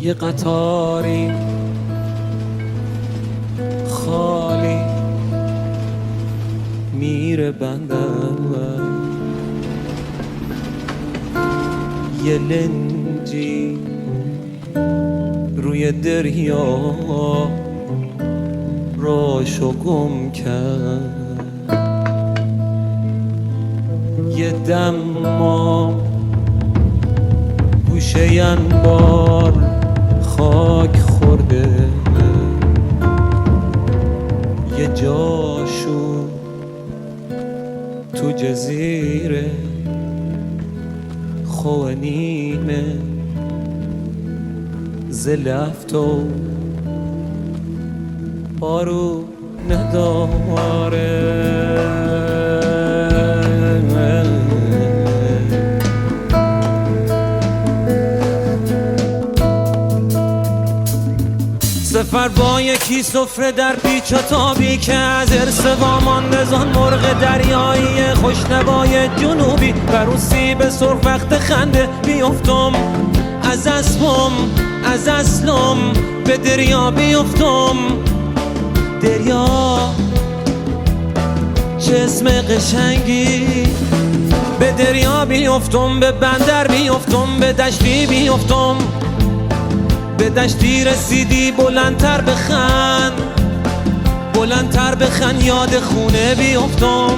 یه قطاری خالی میره بندر، یه لنجی روی دریا راشو گم کرد، یه دم ما گوشه انبار خاک خورده، یه جاشو تو جزیره خوه نیمه زلفت و بارو نداره. سفر با یکی سفره در پیچ و تابی که از ارث وامانده زان مرغ دریایی خوشنوای جنوبی بروسی به سرخ وقت خنده بیفتم از اسبم از اصلم به دریا بیفتم. دریا چه اسم قشنگی، به دریا بیفتم، به بندر بیفتم، به دشتی بیفتم، به دشتی رسیدی بلندتر بخند، بلندتر بخند یاد خونه بیفتم.